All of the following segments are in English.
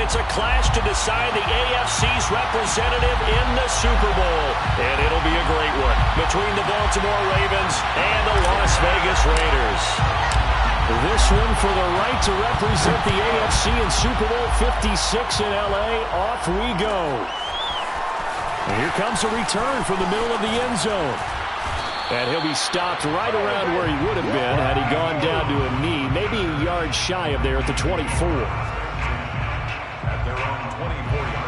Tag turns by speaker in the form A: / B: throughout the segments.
A: It's a clash to decide the AFC's representative in the Super Bowl. And it'll be a great one between the Baltimore Ravens and the Las Vegas Raiders.
B: This one for the right to represent the AFC in Super Bowl 56 in L.A. Off we go. And here comes a return from the middle of the end zone. And he'll be stopped right around where he would have been had he gone down to a knee, maybe a yard shy of there at the 24.
C: At their own 24-yard line.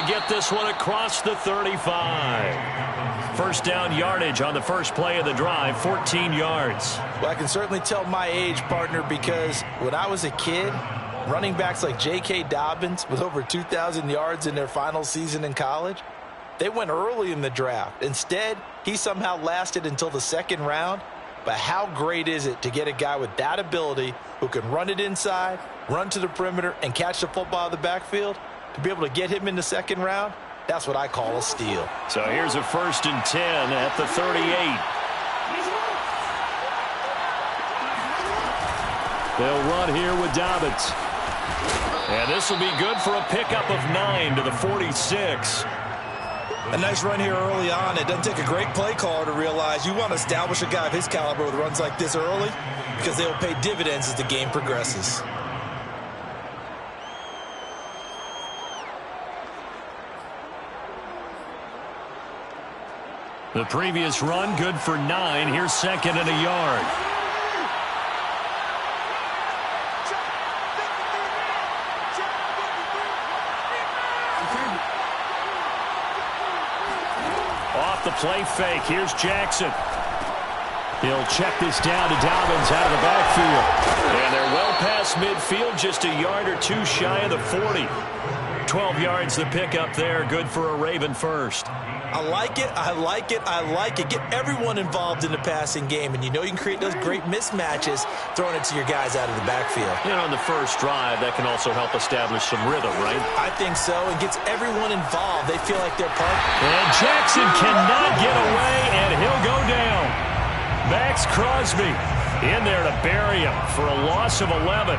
A: Get this one across the 35. First down yardage on the first play of the drive, 14 yards.
D: Well, I can certainly tell my age, partner, because when I was a kid, running backs like J.K. Dobbins with over 2,000 yards in their final season in college, they went early in the draft. Instead, he somehow lasted until the second round. But how great is it to get a guy with that ability who can run it inside, run to the perimeter, and catch the football out of the backfield? To be able to get him in the second round, that's what I call a steal.
A: So here's a 1st and 10 at the 38.
B: They'll run here with Dobbins.
A: And this will be good for a pickup of 9 to the 46.
D: A nice run here early on. It doesn't take a great play caller to realize you want to establish a guy of his caliber with runs like this early because they will pay dividends as the game progresses.
B: The previous run, good for 9. Here's 2nd and a yard.
A: Off the play fake. Here's Jackson.
B: He'll check this down to Dobbins out of the backfield.
A: And they're well past midfield, just a yard or two shy of the 40. 12 yards the pickup there. Good for a Raven first.
D: I like it, I like it, I like it. Get everyone involved in the passing game, and you know you can create those great mismatches throwing it to your guys out of the backfield.
A: You know, on the first drive, that can also help establish some rhythm, right?
D: I think so. It gets everyone involved. They feel like they're part.
A: And Jackson cannot get away, and he'll go down. Max Crosby in there to bury him for a loss of 11.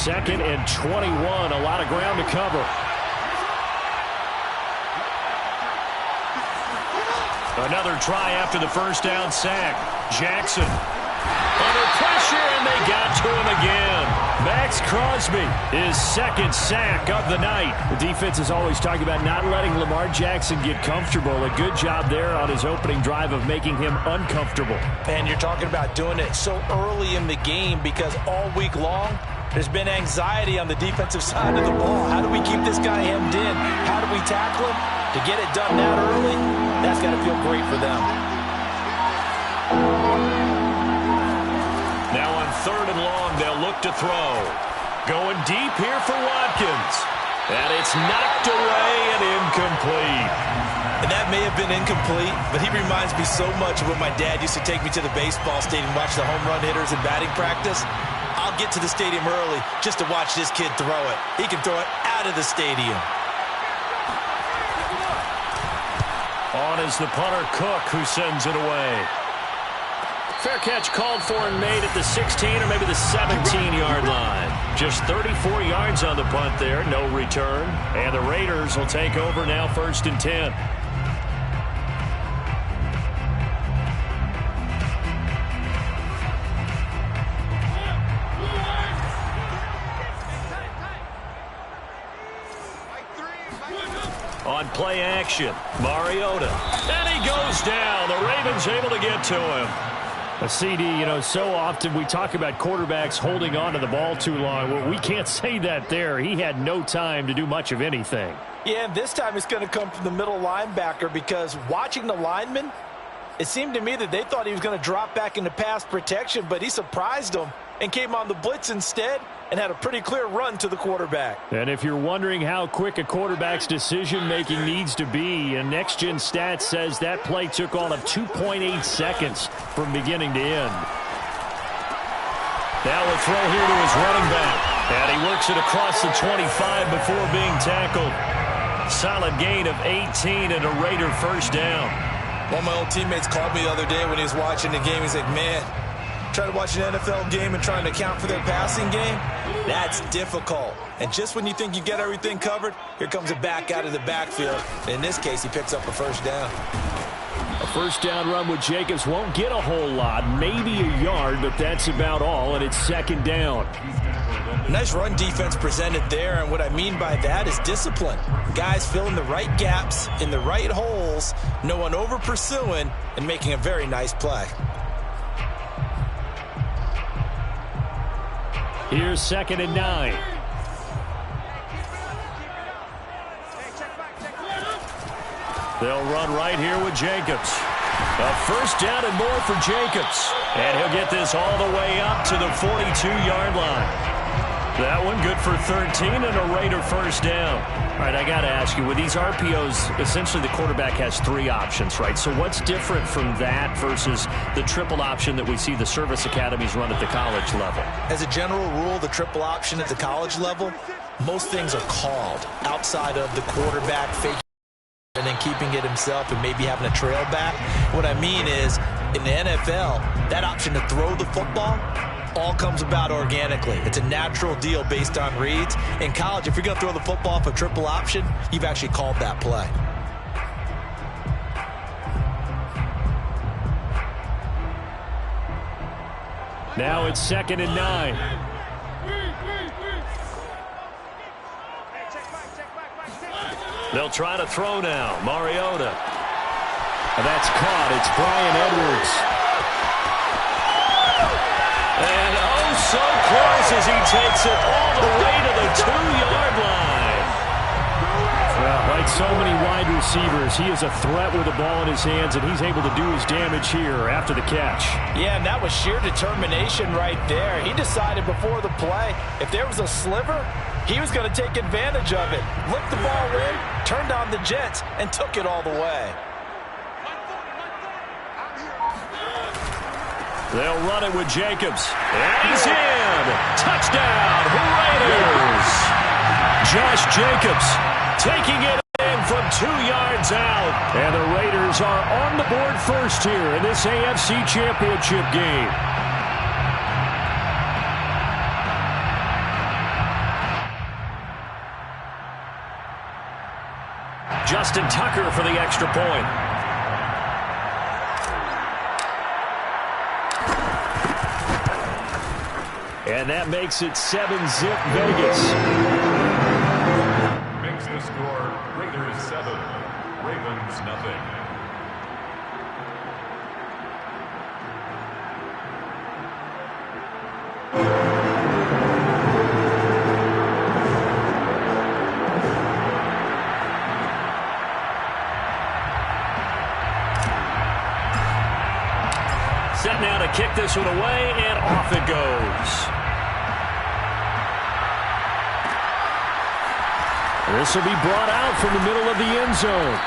B: Second and 21, a lot of ground to cover.
A: Another try after the first down sack. Jackson under pressure, and they got to him again. Max Crosby, his 2nd sack of the night.
B: The defense is always talking about not letting Lamar Jackson get comfortable. A good job there on his opening drive of making him uncomfortable.
D: And you're talking about doing it so early in the game because all week long, there's been anxiety on the defensive side of the ball. How do we keep this guy hemmed in? How do we tackle him? To get it done that early, that's got to feel great for them.
A: Now on 3rd and long, they'll look to throw. Going deep here for Watkins. And it's knocked away and incomplete.
D: And that may have been incomplete, but he reminds me so much of when my dad used to take me to the baseball stadium and watch the home run hitters in batting practice. I'll get to the stadium early just to watch this kid throw it. He can throw it out of the stadium.
A: On is the punter, Cook, who sends it away. Fair catch called for and made at the 16 or maybe the 17-yard line. Just 34 yards on the punt there, no return. And the Raiders will take over now 1st and 10. On play action, Mariota. And he goes down. The Ravens able to get to him.
B: A CD, you know, so often we talk about quarterbacks holding on to the ball too long. Well, we can't say that there. He had no time to do much of anything.
D: Yeah, and this time it's going to come from the middle linebacker because watching the lineman, it seemed to me that they thought he was going to drop back into pass protection, but he surprised them and came on the blitz instead and had a pretty clear run to the quarterback.
B: And if you're wondering how quick a quarterback's decision-making needs to be, and Next Gen Stats says that play took all of 2.8 seconds from beginning to end. Now a throw here to his running back. And he works it across the 25 before being tackled. Solid gain of 18 and a Raider first down.
D: One of my old teammates called me the other day when he was watching the game. He's like, man, trying to watch an NFL game and trying to account for their passing game, that's difficult. And just when you think you get everything covered, here comes a back out of the backfield. In this case, he picks up a first down.
B: A first down run with Jacobs won't get a whole lot, maybe a yard, but that's about all, and it's second down.
D: Nice run defense presented there, and what I mean by that is discipline. Guys filling the right gaps in the right holes, no one over pursuing, and making a very nice play.
B: Here's 2nd and 9. They'll run right here with Jacobs. A first down and more for Jacobs. And he'll get this all the way up to the 42-yard line. That one good for 13 and a Raider first down. All right, I got to ask you, with these RPOs, essentially the quarterback has 3 options, right? So what's different from that versus the triple option that we see the service academies run at the college level?
D: As a general rule, the triple option at the college level, most things are called outside of the quarterback faking and then keeping it himself and maybe having a trail back. What I mean is, in the NFL, that option to throw the football all comes about organically. It's a natural deal based on reads. In college, if you're going to throw the football off a triple option, you've actually called that play.
B: Now it's 2nd and 9. They'll try to throw now. Mariota. That's caught. It's Brian Edwards. And oh, so close as he takes it all the way to the 2-yard line. Well, like so many wide receivers, he is a threat with the ball in his hands, and he's able to do his damage here after the catch.
D: Yeah, and that was sheer determination right there. He decided before the play, if there was a sliver, he was going to take advantage of it. Looked the ball in, turned on the Jets, and took it all the way.
B: They'll run it with Jacobs. And he's in. Touchdown, Raiders. Josh Jacobs taking it in from 2 yards out. And the Raiders are on the board first here in this AFC Championship game. Justin Tucker for the extra point. And that makes it 7-zip Vegas.
C: Makes the score Raiders 7, Ravens nothing.
B: Set now to kick this one away, and off it goes. This will be brought out from the middle of the end zone.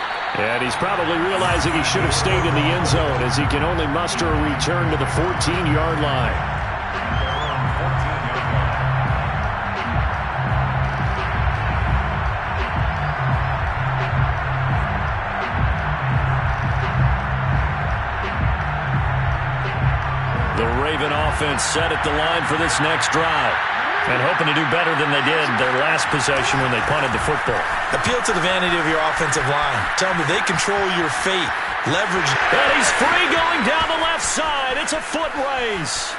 B: And he's probably realizing he should have stayed in the end zone as he can only muster a return to the 14-yard line. The Raven offense set at the line for this next drive. And hoping to do better than they did their last possession when they punted the football.
D: Appeal to the vanity of your offensive line. Tell them they control your fate. Leverage.
B: And he's free going down the left side. It's a foot race.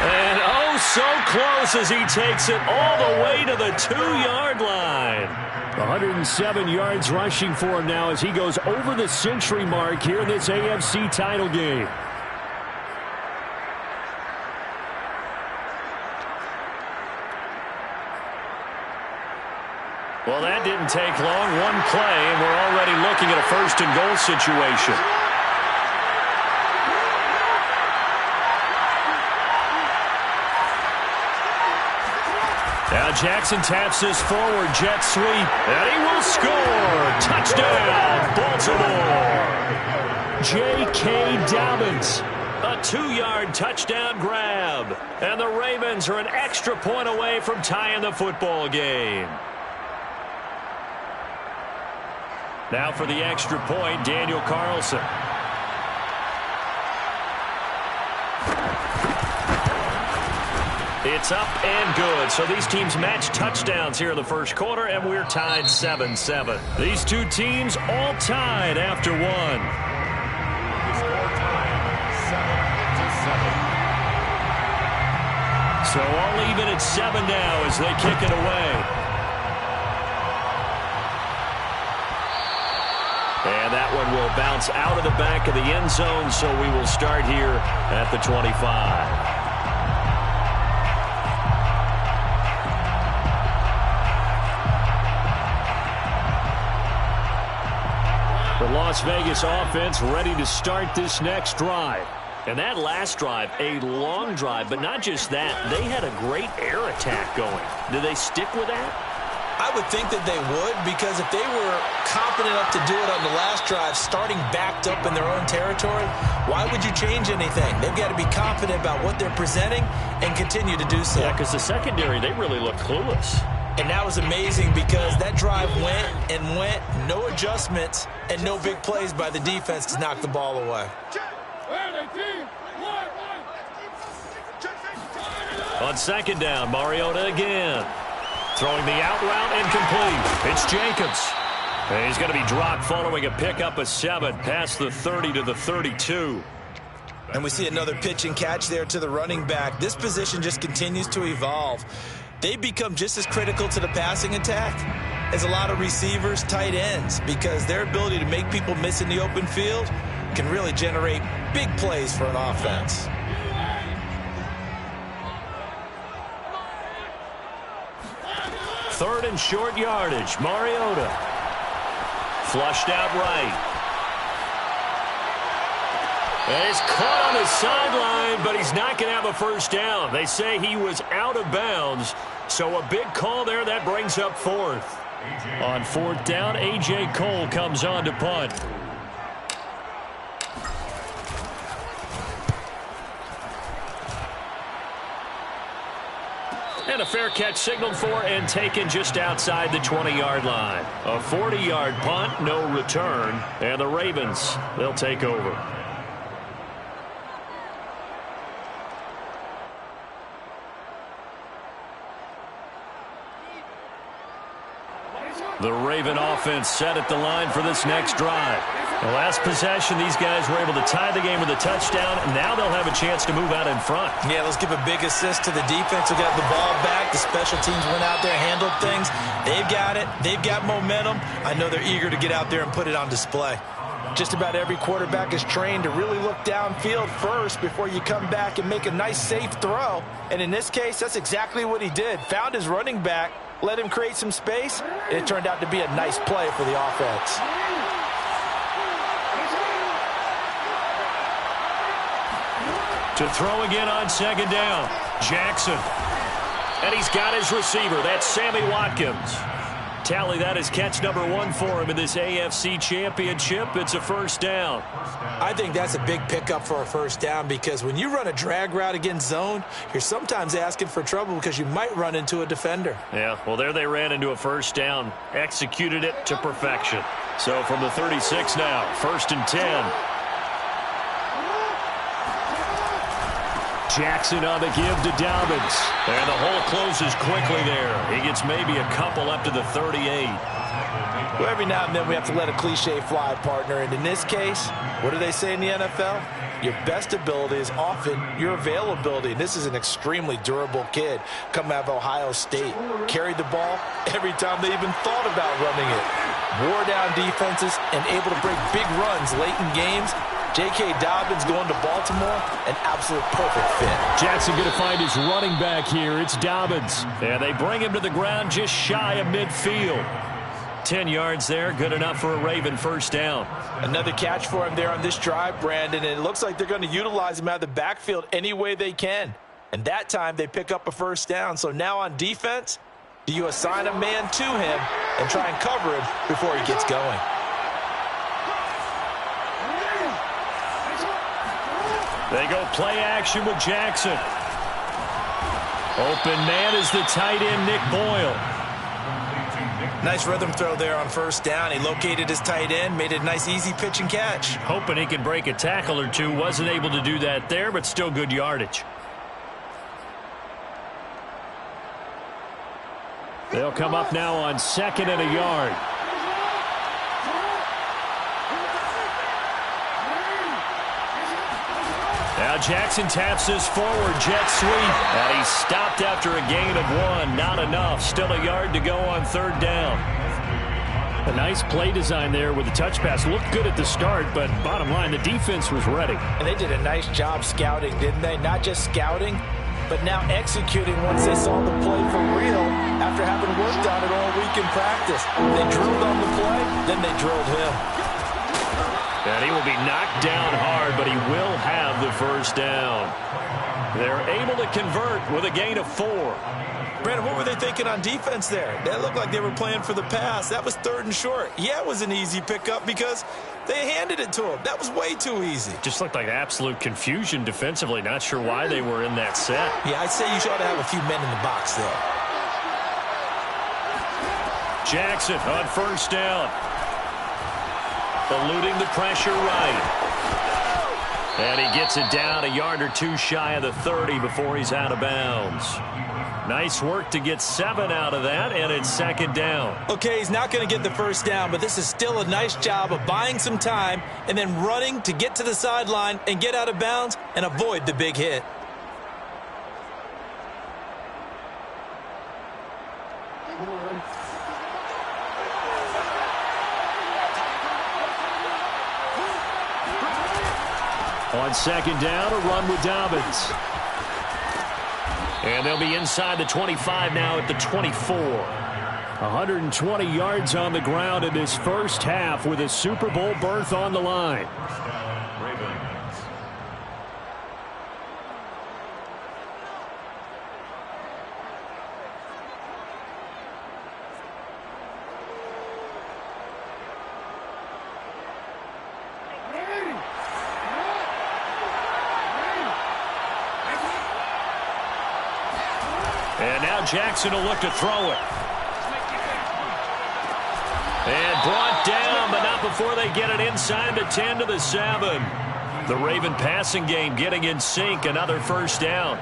B: And oh, so close as he takes it all the way to the 2-yard line. 107 yards rushing for him now as he goes over the century mark here in this AFC title game. Well, that didn't take long. One play, and we're already looking at a first-and-goal situation. Now Jackson taps this forward jet sweep, and he will score. Touchdown, Baltimore. J.K. Dobbins.
A: A 2-yard touchdown grab. And the Ravens are an extra point away from tying the football game. Now for the extra point, Daniel Carlson. It's up and good. So these teams match touchdowns here in the first quarter, and we're tied 7-7.
B: These two teams all tied after one.
C: The score tied 7-7.
B: So all even at 7 now as they kick it away.
A: And that one will bounce out of the back of the end zone, so we will start here at the 25.
B: The Las Vegas offense ready to start this next drive.
A: And that last drive, a long drive, but not just that. They had a great air attack going. Do they stick with that?
D: I would think that they would, because if they were confident enough to do it on the last drive, starting backed up in their own territory, why would you change anything? They've got to be confident about what they're presenting and continue to do so.
A: Yeah, because the secondary, they really looked clueless.
D: And that was amazing because that drive went and went, no adjustments, and no big plays by the defense to knock the ball away.
A: On second down, Mariota again. Throwing the out route incomplete. It's Jacobs. And he's going to be dropped following a pickup of 7 past the 30 to the 32.
D: And we see another pitch and catch there to the running back. This position just continues to evolve. They become just as critical to the passing attack as a lot of receivers, tight ends, because their ability to make people miss in the open field can really generate big plays for an offense.
A: Third and short yardage. Mariota. Flushed out right. And he's caught on the sideline, but he's not going to have a first down. They say he was out of bounds. So a big call there. That brings up fourth.
B: On fourth down, A.J. Cole comes on to punt.
A: And a fair catch signaled for and taken just outside the 20-yard line. A 40-yard punt, no return. And the Ravens, they'll take over. The Raven offense set at the line for this next drive. The last possession, these guys were able to tie the game with a touchdown, and now they'll have a chance to move out in front.
D: Yeah, let's give a big assist to the defense who got the ball back. The special teams went out there, handled things. They've got it. They've got momentum. I know they're eager to get out there and put it on display. Just about every quarterback is trained to really look downfield first before you come back and make a nice, safe throw. And in this case, that's exactly what he did. Found his running back, let him create some space, and it turned out to be a nice play for the offense.
B: To throw again on second down, Jackson.
A: And he's got his receiver. That's Sammy Watkins. Tally that is catch number 1 for him in this AFC Championship. It's a first down.
D: I think that's a big pickup for a first down, because when you run a drag route against zone, you're sometimes asking for trouble because you might run into a defender.
A: Yeah, well, there they ran into a first down. Executed it to perfection. So from the 36 now, first and 10.
B: Jackson on the give to Dobbins.
A: And the hole closes quickly there. He gets maybe a couple up to the 38.
D: Well, every now and then we have to let a cliche fly, partner. And in this case, what do they say in the NFL? Your best ability is often your availability. And this is an extremely durable kid coming out of Ohio State. Carried the ball every time they even thought about running it. Wore down defenses and able to break big runs late in games. J.K. Dobbins going to Baltimore, an absolute perfect fit.
B: Jackson going to find his running back here. It's Dobbins.
A: And they bring him to the ground just shy of midfield. 10 yards there, good enough for a Raven first down.
D: Another catch for him there on this drive, Brandon, and it looks like they're going to utilize him out of the backfield any way they can. And that time they pick up a first down. So now on defense, Do you assign a man to him and try and cover him before he gets going?
B: They go play action with Jackson. Open man is the tight end, Nick Boyle.
D: Nice rhythm throw there on first down. He located his tight end, made it a nice easy pitch and catch.
B: Hoping he can break a tackle or two. Wasn't able to do that there, but still good yardage. They'll come up now on 2nd and a yard. Now Jackson taps this forward jet sweep. And he's stopped after a gain of 1. Not enough. Still a yard to go on 3rd down. A nice play design there with the touch pass. Looked good at the start, but bottom line, the defense was ready.
D: And they did a nice job scouting, didn't they? Not just scouting, but now executing once they saw the play for real after having worked on it all week in practice. They drilled on the play, then they drilled him.
B: And he will be knocked down hard, but he will have the 1st down. They're able to convert with a gain of 4.
D: Brandon, what were they thinking on defense there? That looked like they were playing for the pass. That was 3rd and short. Yeah, it was an easy pickup because they handed it to him. That was way too easy.
B: Just looked like absolute confusion defensively. Not sure why they were in that set.
D: Yeah, I'd say you ought to have a few men in the box there.
B: Jackson on 1st down. Eluding the pressure right. And he gets it down a yard or 2 shy of the 30 before he's out of bounds. Nice work to get 7 out of that, and it's 2nd down.
D: Okay, he's not going to get the 1st down, but this is still a nice job of buying some time and then running to get to the sideline and get out of bounds and avoid the big hit.
B: On 2nd down, a run with Dobbins. And they'll be inside the 25 now at the 24. 120 yards on the ground in this first half with a Super Bowl berth on the line. And now Jackson will look to throw it. And brought down, but not before they get it inside the 10 to the 7. The Raven passing game getting in sync. Another 1st down.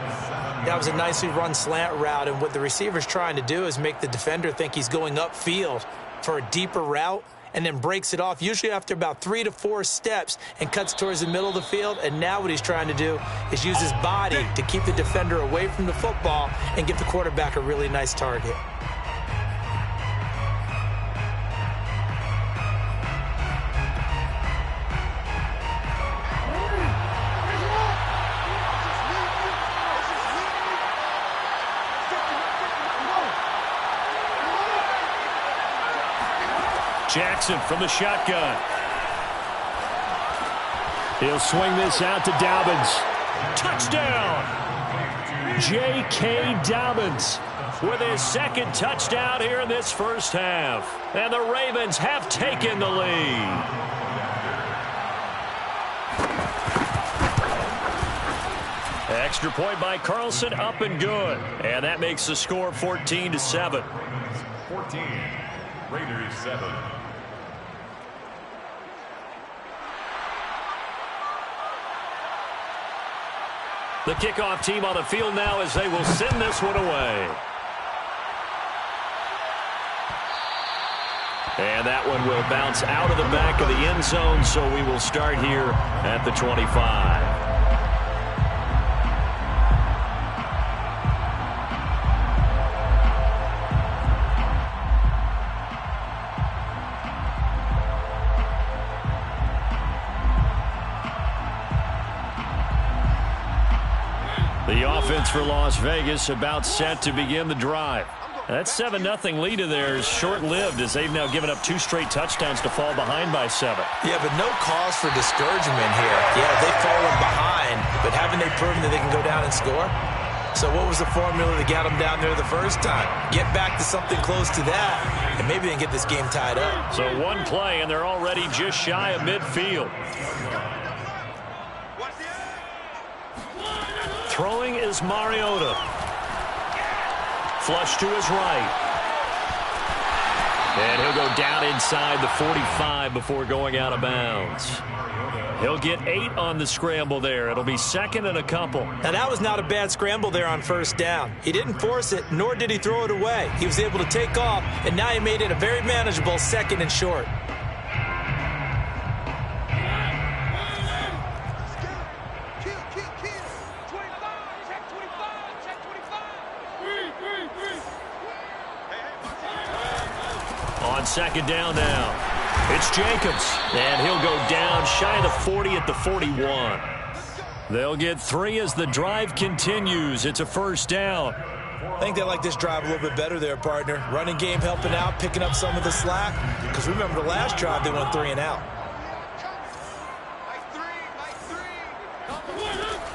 D: That was a nicely run slant route, and what the receiver's trying to do is make the defender think he's going upfield for a deeper route, and then breaks it off, usually after about 3 to 4 steps, and cuts towards the middle of the field. And now what he's trying to do is use his body to keep the defender away from the football and give the quarterback a really nice target.
B: Jackson from the shotgun. He'll swing this out to Dobbins. Touchdown! J.K. Dobbins with his 2nd touchdown here in this first half. And the Ravens have taken the lead. Extra point by Carlson, up and good. And that makes the score 14-7.
C: 14, Raiders 7.
B: The kickoff team on the field now as they will send this one away. And that one will bounce out of the back of the end zone, so we will start here at the 25. The offense for Las Vegas about set to begin the drive. That 7-0 lead of theirs short-lived as they've now given up 2 straight touchdowns to fall behind by 7.
D: Yeah, but no cause for discouragement here. Yeah, they've fallen behind, but haven't they proven that they can go down and score? So what was the formula that got them down there the first time? Get back to something close to that, and maybe they can get this game tied up.
A: So one play, and they're already just shy of midfield. Throwing is Mariota. Flush to his right. And he'll go down inside the 45 before going out of bounds. He'll get 8 on the scramble there. It'll be second and a couple.
D: Now, that was not a bad scramble there on first down. He didn't force it, nor did he throw it away. He was able to take off, and now he made it a very manageable second and short.
A: On second down now. It's Jacobs, and he'll go down shy of the 40 at the 41. They'll get 3 as the drive continues. It's a first down.
D: I think they like this drive a little bit better there, partner. Running game helping out, picking up some of the slack. Because remember, the last drive, they went 3 and out.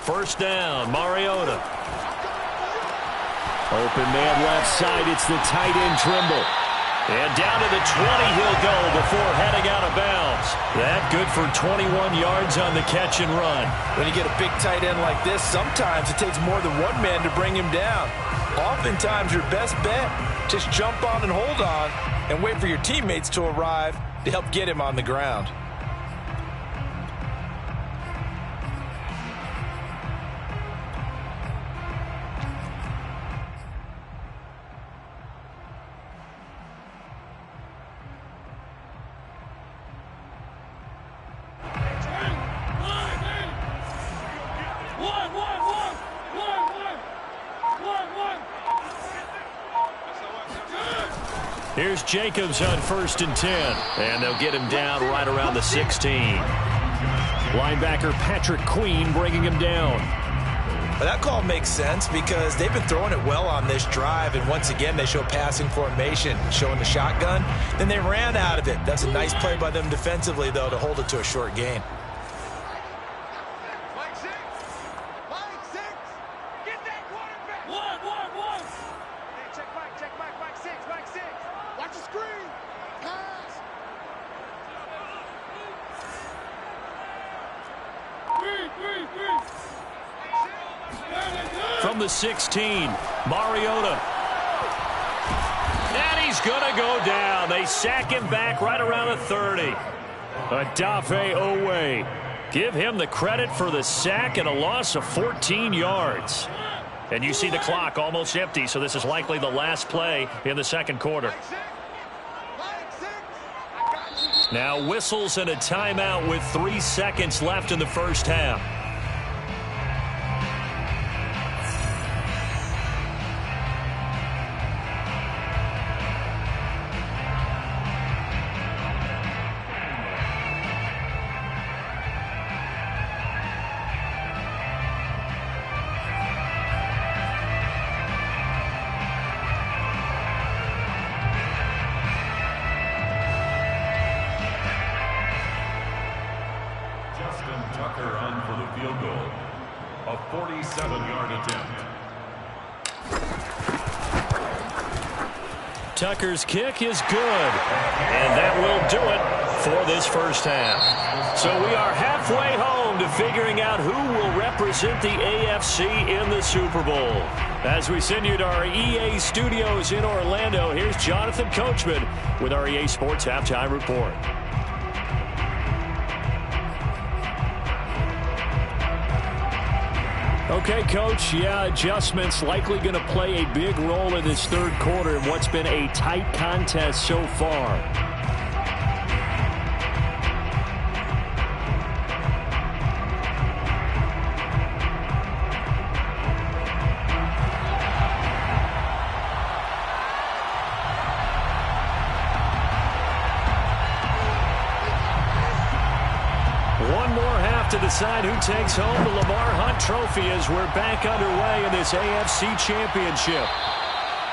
A: First down, Mariota. Open man left side. It's the tight end Trimble. And down to the 20 he'll go before heading out of bounds. That good for 21 yards on the catch and run.
D: When you get a big tight end like this, sometimes it takes more than one man to bring him down. Oftentimes, your best bet, just jump on and hold on and wait for your teammates to arrive to help get him on the ground.
A: Here's Jacobs on first and 10. And they'll get him down right around the 16. Linebacker Patrick Queen bringing him down.
D: Well, that call makes sense because they've been throwing it well on this drive. And once again, they show passing formation, showing the shotgun. Then they ran out of it. That's a nice play by them defensively, though, to hold it to a short gain.
A: From the 16, Mariota. And he's going to go down. They sack him back right around the 30. Odafe Owe. Give him the credit for the sack and a loss of 14 yards. And you see the clock almost empty, so this is likely the last play in the second quarter. Now whistles and a timeout with 3 seconds left in the first half. Tucker's kick is good, and that will do it for this first half. So we are halfway home to figuring out who will represent the AFC in the Super Bowl. As we send you to our EA studios in Orlando, here's Jonathan Coachman with our EA Sports Halftime Report. Okay, Coach, adjustments likely going to play a big role in this third quarter in what's been a tight contest so far. To decide who takes home the Lamar Hunt Trophy as we're back underway in this AFC Championship.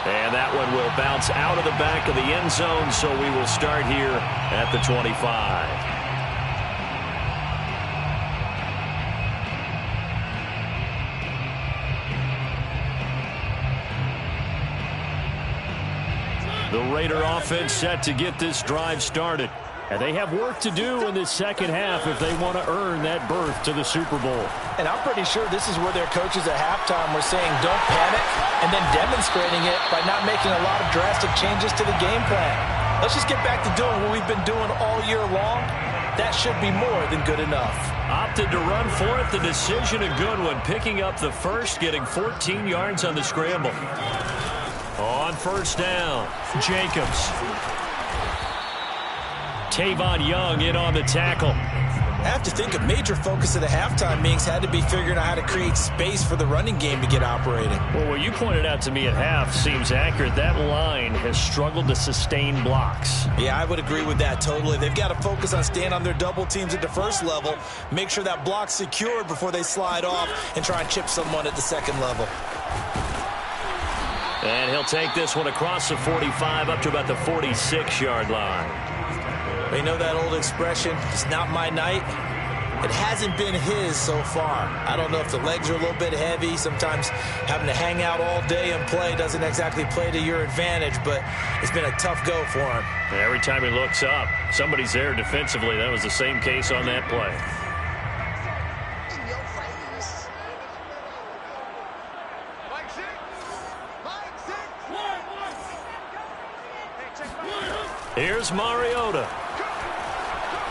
A: And that one will bounce out of the back of the end zone, so we will start here at the 25.
B: The Raider offense set to get this drive started. And they have work to do in this second half if they want to earn that berth to the Super Bowl.
D: And I'm pretty sure this is where their coaches at halftime were saying don't panic, and then demonstrating it by not making a lot of drastic changes to the game plan. Let's just get back to doing what we've been doing all year long. That should be more than good enough.
B: Opted to run for it. The decision a good one. Picking up the first, getting 14 yards on the scramble. On first down, Jacobs. Tavon Young in on the tackle.
D: I have to think a major focus of the halftime meetings had to be figuring out how to create space for the running game to get operating.
B: Well, what you pointed out to me at half seems accurate. That line has struggled to sustain blocks.
D: Yeah, I would agree with that totally. They've got to focus on staying on their double teams at the first level, make sure that block's secured before they slide off and try and chip someone at the second level.
B: And he'll take this one across the 45 up to about the 46-yard line.
D: You know that old expression, it's not my night? It hasn't been his so far. I don't know if the legs are a little bit heavy. Sometimes having to hang out all day and play doesn't exactly play to your advantage, but it's been a tough go for him.
B: Every time he looks up, somebody's there defensively. That was the same case on that play. Here's Mariota.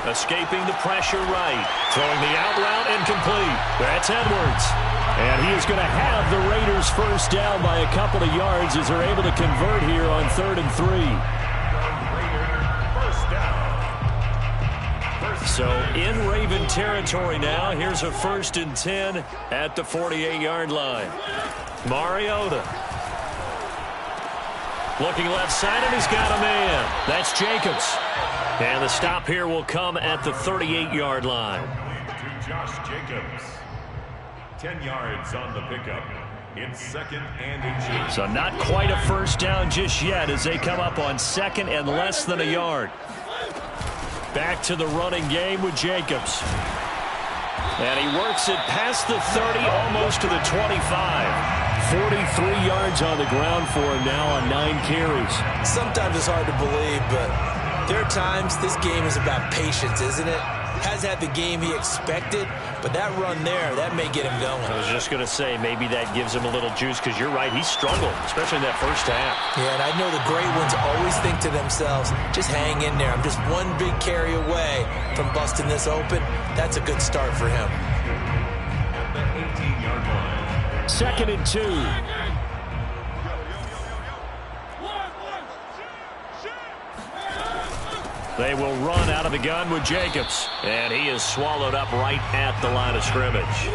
B: Escaping the pressure right. Throwing the out route incomplete. That's Edwards. And he is going to have the Raiders first down by a couple of yards as they're able to convert here on 3rd and 3. So in Raven territory now. Here's a 1st and 10 at the 48-yard line. Mariota. Looking left side, and he's got a man. That's Jacobs. And the stop here will come at the 38-yard line.
C: To Josh Jacobs. 10 yards on the pickup. In 2nd and inches.
B: So not quite a first down just yet as they come up on 2nd and less than a yard. Back to the running game with Jacobs. And he works it past the 30, almost to the 25. 43 yards on the ground for him now on 9 carries.
D: Sometimes it's hard to believe, but there are times this game is about patience, isn't it? Has had the game he expected, but that run there, that may get him going.
B: I was just going to say, maybe that gives him a little juice, because you're right, he struggled, especially in that first half.
D: Yeah, and I know the great ones always think to themselves, just hang in there. I'm just one big carry away from busting this open. That's a good start for him.
C: At the 18-yard line.
B: 2nd and 2. They will run out of the gun with Jacobs. And he is swallowed up right at the line of scrimmage.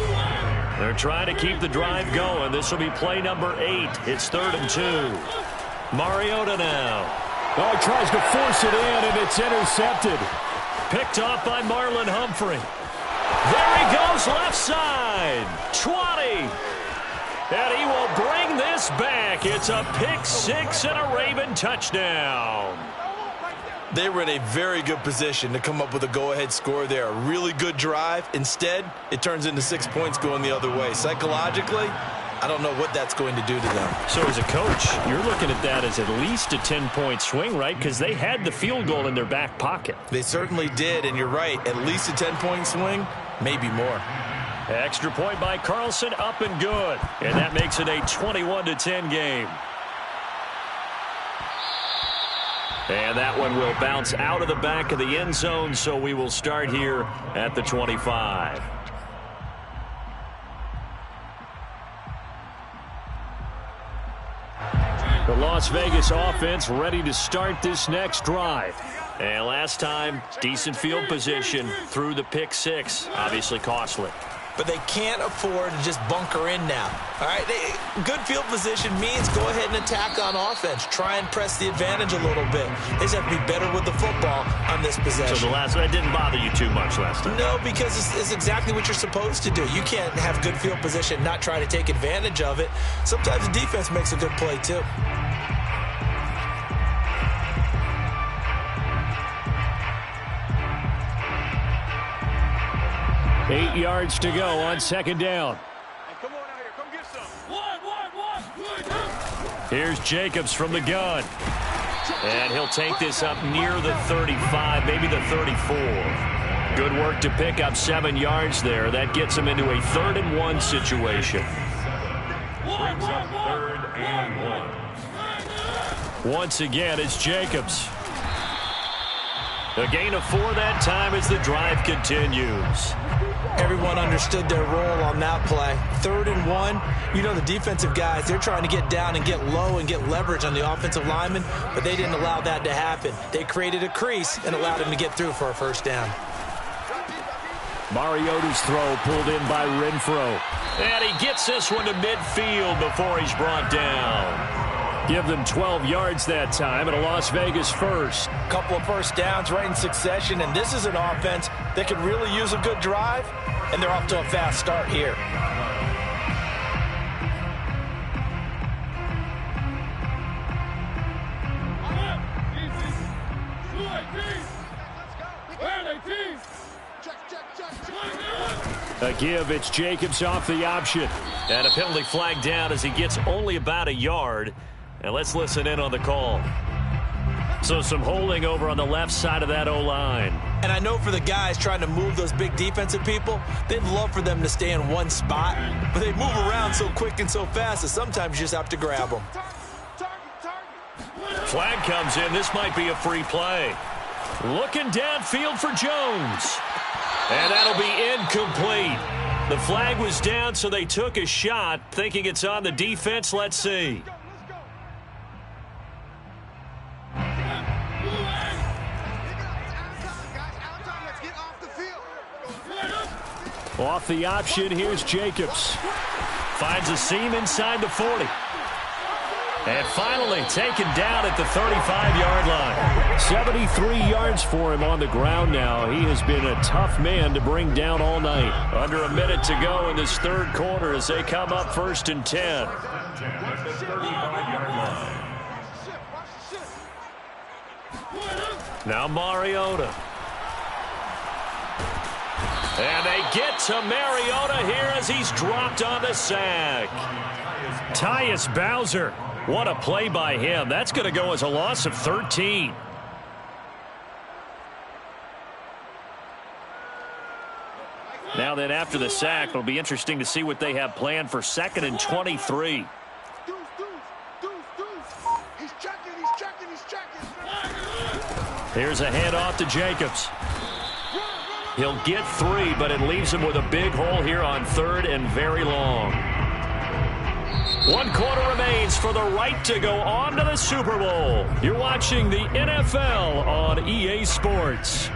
B: They're trying to keep the drive going. This will be play number 8. It's 3rd and 2. Mariota now. Oh, he tries to force it in, and it's intercepted. Picked off by Marlon Humphrey. There he goes, left side. 20. And he will bring this back. It's a pick-6 and a Raven touchdown.
D: They were in a very good position to come up with a go-ahead score there. A really good drive. Instead, it turns into 6 points going the other way. Psychologically, I don't know what that's going to do to them.
B: So as a coach, you're looking at that as at least a 10-point swing, right? Because they had the field goal in their back pocket.
D: They certainly did, and you're right. At least a 10-point swing, maybe more.
B: Extra point by Carlson, up and good. And that makes it a 21-10 game. And that one will bounce out of the back of the end zone, so we will start here at the 25. The Las Vegas offense ready to start this next drive. And last time, decent field position through the pick-6, obviously costly.
D: But they can't afford to just bunker in now. All right, good field position means go ahead and attack on offense. Try and press the advantage a little bit. They just have to be better with the football on this possession.
B: So the last one didn't bother you too much last time?
D: No, because it's exactly what you're supposed to do. You can't have good field position, not try to take advantage of it. Sometimes the defense makes a good play too.
B: Eight yards to go on 2nd down.
C: Hey, come on out here. Come get some. One.
B: Here's Jacobs from the gun.
A: And he'll take this up near the 35, maybe the 34. Good work to pick up 7 yards there. That gets him into a 3rd and 1 situation.
C: Brings up 3rd and 1.
B: Once again, it's Jacobs.
A: A gain of 4 that time as the drive continues.
D: Everyone understood their role on that play. 3rd and 1. You know, the defensive guys, they're trying to get down and get low and get leverage on the offensive lineman, but they didn't allow that to happen. They created a crease and allowed him to get through for a 1st down.
B: Mariota's throw pulled in by Renfro.
A: And he gets this one to midfield before he's brought down.
B: Give them 12 yards that time and a Las Vegas first.
D: Couple of 1st downs right in succession, and this is an offense that could really use a good drive, and they're off to a fast start here.
B: A give, it's Jacobs off the option.
A: And a penalty flag down as he gets only about a yard. And let's listen in on the call. So some holding over on the left side of that O-line.
D: And I know for the guys trying to move those big defensive people, they'd love for them to stay in one spot, but they move around so quick and so fast that sometimes you just have to grab them.
A: Flag comes in. This might be a free play. Looking downfield for Jones. And that'll be incomplete. The flag was down, so they took a shot, thinking it's on the defense. Let's see.
B: Off the option, here's Jacobs.
A: Finds a seam inside the 40. And finally taken down at the 35-yard line.
B: 73 yards for him on the ground now. He has been a tough man to bring down all night.
A: Under a minute to go in this 3rd quarter as they come up 1st and 10.
C: At the 35-yard line.
A: Now Mariota. And they get to Mariota here as he's dropped on the sack.
B: Tyus Bowser.
A: What a play by him. That's going to go as a loss of 13. Now then, after the sack, it'll be interesting to see what they have planned for 2nd and 23. Here's a handoff to Jacobs. He'll get 3, but it leaves him with a big hole here on 3rd and very long. 1 quarter remains for the right to go on to the Super Bowl. You're watching the NFL on EA Sports.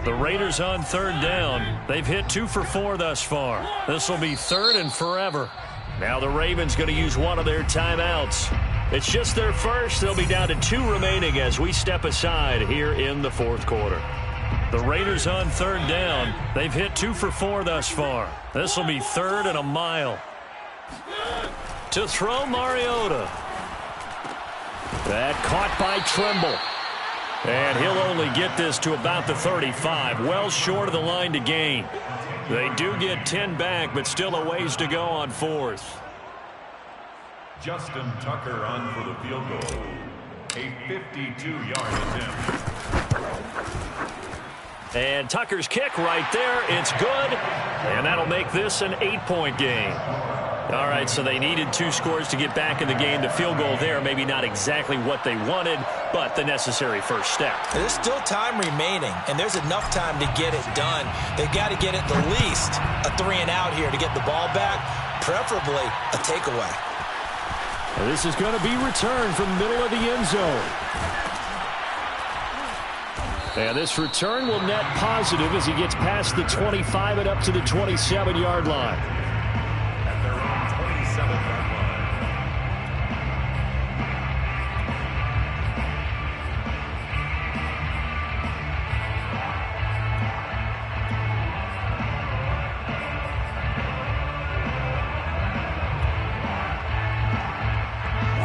A: The Raiders on 3rd down. They've hit 2 for 4 thus far. This will be 3rd and forever. Now the Ravens going to use one of their timeouts. It's just their first. They'll be down to 2 remaining as we step aside here in the 4th quarter. The Raiders on 3rd down. They've hit 2 for 4 thus far. This will be 3rd and a mile. To throw Mariota.
B: That caught by Tremble.
A: And he'll only get this to about the 35, well short of the line to gain. They do get 10 back, but still a ways to go on 4th.
C: Justin Tucker on for the field goal. A 52-yard attempt.
A: And Tucker's kick right there. It's good. And that'll make this an 8-point game. All right, so they needed 2 scores to get back in the game. The field goal there, maybe not exactly what they wanted, but the necessary first step.
D: There's still time remaining, and there's enough time to get it done. They've got to get at the least a 3-and-out here to get the ball back, preferably a takeaway.
B: And this is going to be returned from the middle of the end zone. And this return will net positive as he gets past the 25 and up to the 27-yard line.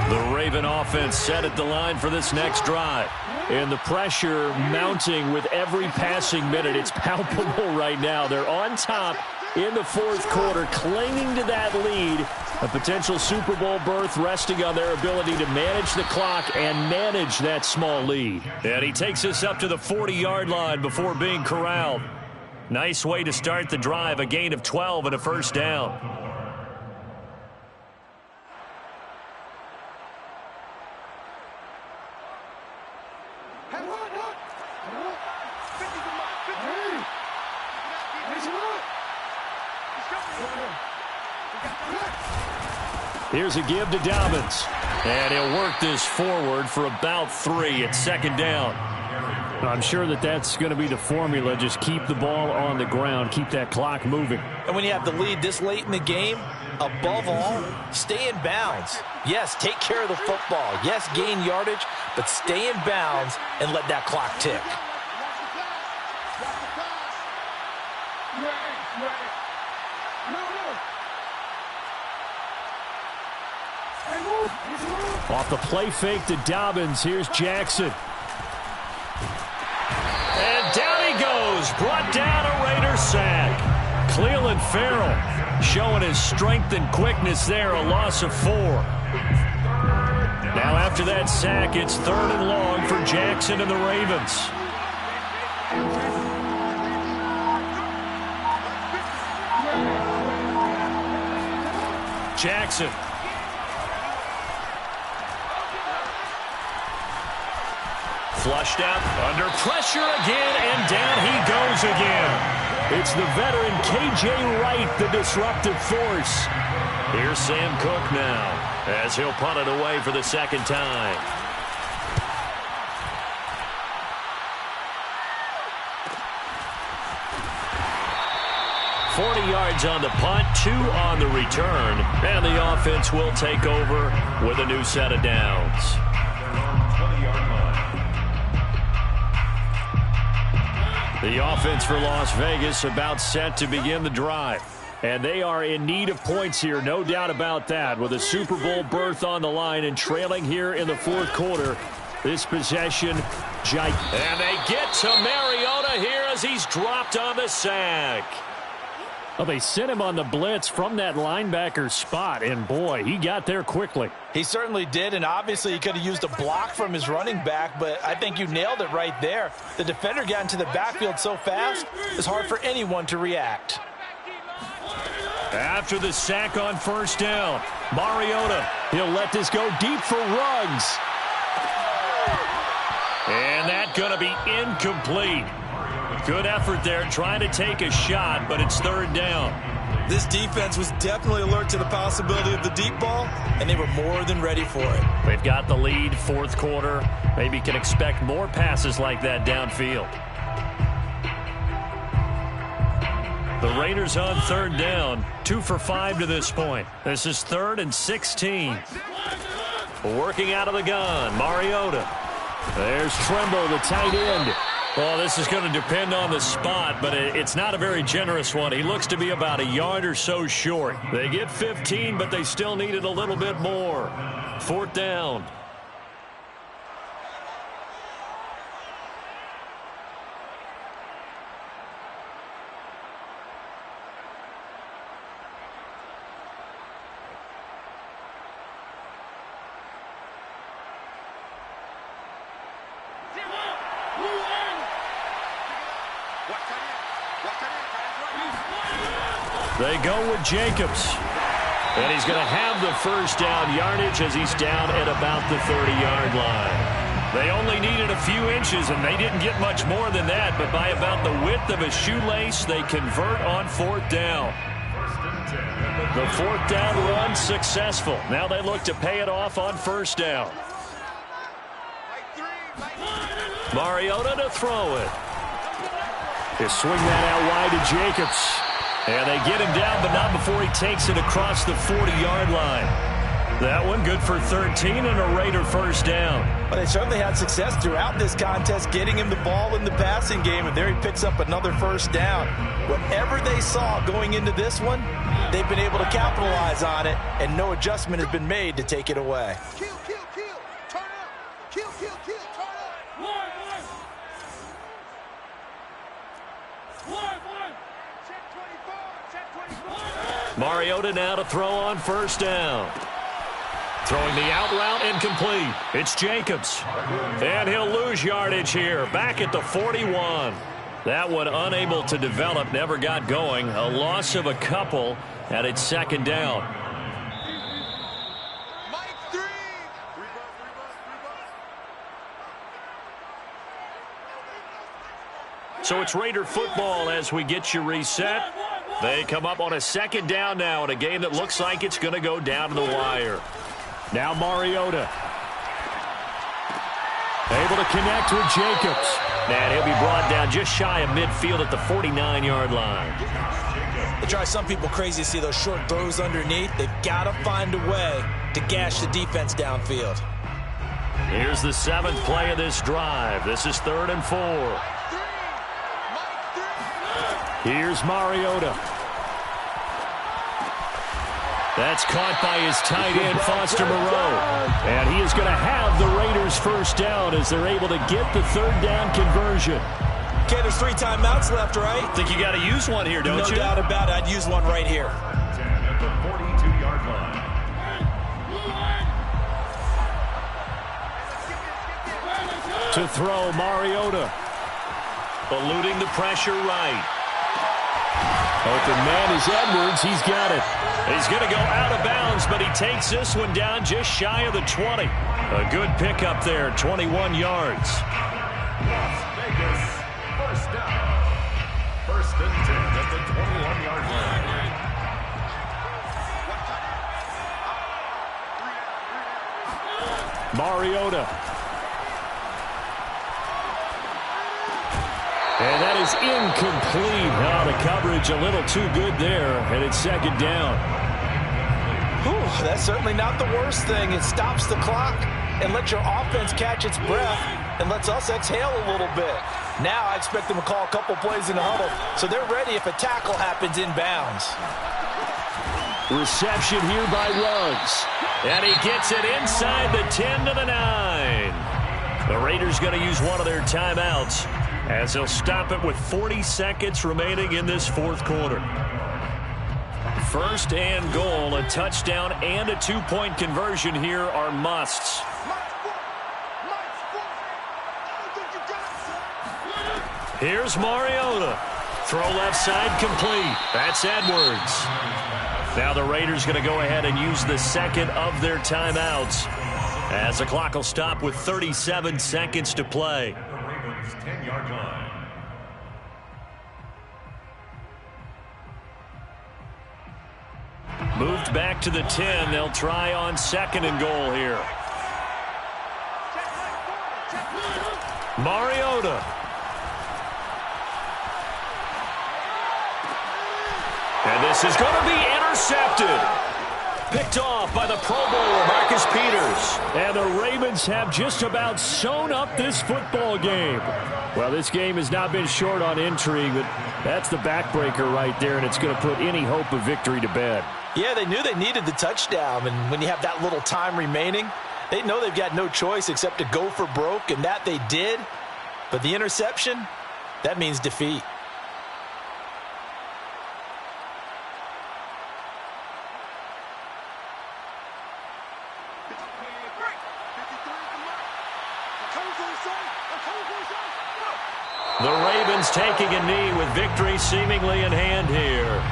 A: The Raven offense set at the line for this next drive.
B: And the pressure mounting with every passing minute. It's palpable right now. They're on top in the fourth quarter, clinging to that lead. A potential Super Bowl berth resting on their ability to manage the clock and manage that small lead.
A: And he takes us up to the 40-yard line before being corralled. Nice way to start the drive, a gain of 12 and a first down.
B: Here's a give to Dobbins.
A: And he'll work this forward for about 3 at second down.
B: I'm sure that that's going to be the formula. Just keep the ball on the ground. Keep that clock moving.
D: And when you have the lead this late in the game, above all, stay in bounds. Yes, take care of the football. Yes, gain yardage, but stay in bounds and let that clock tick.
B: Off the play fake to Dobbins. Here's Jackson.
A: And down he goes. Brought down a Raider sack. Cleveland Farrell showing his strength and quickness there. A loss of 4. Now after that sack, it's 3rd and long for Jackson and the Ravens. Jackson. Flushed out, under pressure again, and down he goes again.
B: It's the veteran K.J. Wright, the disruptive force.
A: Here's Sam Cook now, as he'll punt it away for the second time. $40 yards on the punt, 2 on the return, and the offense will take over with a new set of downs. The offense for Las Vegas about set to begin the drive. And they are in need of points here, no doubt about that. With a Super Bowl berth on the line and trailing here in the fourth quarter. This possession, and they get to Mariota here as he's dropped on the sack.
B: Well, they sent him on the blitz from that linebacker spot, and boy, he got there quickly.
D: He certainly did, and obviously he could have used a block from his running back, but I think you nailed it right there. The defender got into the backfield so fast, it's hard for anyone to react.
A: After the sack on first down, Mariota.
B: He'll let this go deep for Ruggs.
A: And that's going to be incomplete. Good effort there, trying to take a shot, but it's 3rd down.
D: This defense was definitely alert to the possibility of the deep ball, and they were more than ready for it.
A: They've got the lead, fourth quarter. Maybe can expect more passes like that downfield. The Raiders on 3rd down, 2 for 5 to this point. This is 3rd and 16. Working out of the gun, Mariota.
B: There's Tremble, the tight end.
A: Well, this is going to depend on the spot, but it's not a very generous one. He looks to be about a yard or so short. They get 15, but they still needed a little bit more. 4th down. They go with Jacobs. And he's going to have the first down yardage as he's down at about the 30-yard line. They only needed a few inches, and they didn't get much more than that. But by about the width of a shoelace, they convert on 4th down. The 4th down run successful. Now they look to pay it off on first down. Mariota to throw it.
B: They swing that out wide to Jacobs.
A: And they get him down, but not before he takes it across the 40-yard line. That one good for 13 and a Raider first down.
D: Well, they certainly had success throughout this contest getting him the ball in the passing game, and there he picks up another first down. Whatever they saw going into this one, they've been able to capitalize on it, and no adjustment has been made to take it away.
E: Kill, turn up. Kill, turn up.
A: Mariota now to throw on first down. Throwing the out route incomplete. It's Jacobs. And he'll lose yardage here. Back at the 41. That one unable to develop. Never got going. A loss of a couple. And it's second down. So it's Raider football as we get you reset. They come up on a second down now in a game that looks like it's going to go down to the wire. Now Mariota. Able to connect with Jacobs. And he'll be brought down just shy of midfield at the 49-yard line.
D: It drives some people crazy to see those short throws underneath. They've got to find a way to gash the defense downfield.
A: Here's the 7th play of this drive. This is 3rd and 4. Here's Mariota. That's caught by his tight end, Foster Moreau. And he is going to have the Raiders first down as they're able to get the 3rd down conversion.
D: Okay, there's 3 timeouts left, right?
A: Think you got to use one here, don't you?
D: No doubt about it. I'd use one right here.
C: 10 at the 42-yard line.
A: To throw, Mariota. Eluding the pressure right.
B: Open man is Edwards. He's got it.
A: He's going to go out of bounds, but he takes this one down just shy of the 20. A good pickup there, 21 yards.
C: Las Vegas, first down. 1st and 10 at the 21-yard line.
B: Mariota. And that is incomplete. Oh, the coverage a little too good there, and it's second down.
D: Whew, that's certainly not the worst thing. It stops the clock and lets your offense catch its breath and lets us exhale a little bit. Now I expect them to call a couple plays in the huddle, so they're ready if a tackle happens inbounds.
B: Reception here by Ruggs.
A: And he gets it inside the 10 to the 9. The Raiders going to use one of their timeouts as they'll stop it with 40 seconds remaining in this 4th quarter. 1st and goal, a touchdown and a 2-point conversion here are musts. Here's Mariota. Throw left side complete. That's Edwards. Now the Raiders going to go ahead and use the 2nd of their timeouts as the clock will stop with 37 seconds to play.
C: 10-yard line.
A: Moved back to the 10. They'll try on 2nd and goal here. Mariota. And this is going to be intercepted. Picked off by the Pro Bowler, Marcus Peters.
B: And the Ravens have just about sewn up this football game. Well, this game has not been short on intrigue, but that's the backbreaker right there, and it's going to put any hope of victory to bed.
D: Yeah, they knew they needed the touchdown, and when you have that little time remaining, they know they've got no choice except to go for broke, and that they did. But the interception, that means defeat.
A: The Ravens taking a knee with victory seemingly in hand here.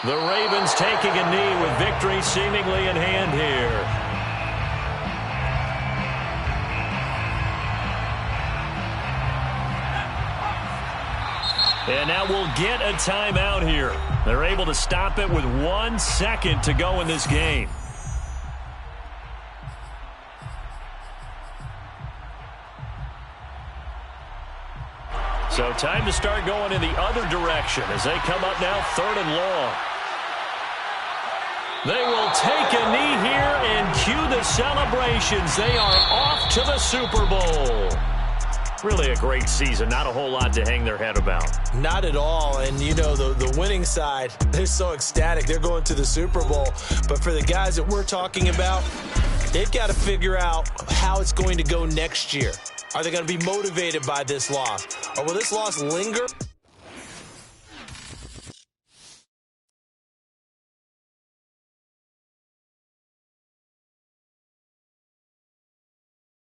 A: The Ravens taking a knee with victory seemingly in hand here. And now we'll get a timeout here. They're able to stop it with 1 second to go in this game. So time to start going in the other direction as they come up now 3rd and long. They will take a knee here and cue the celebrations. They are off to the Super Bowl. Really a great season. Not a whole lot to hang their head about.
D: Not at all. And, you know, the winning side, they're so ecstatic. They're going to the Super Bowl. But for the guys that we're talking about, they've got to figure out how it's going to go next year. Are they going to be motivated by this loss? Or will this loss linger?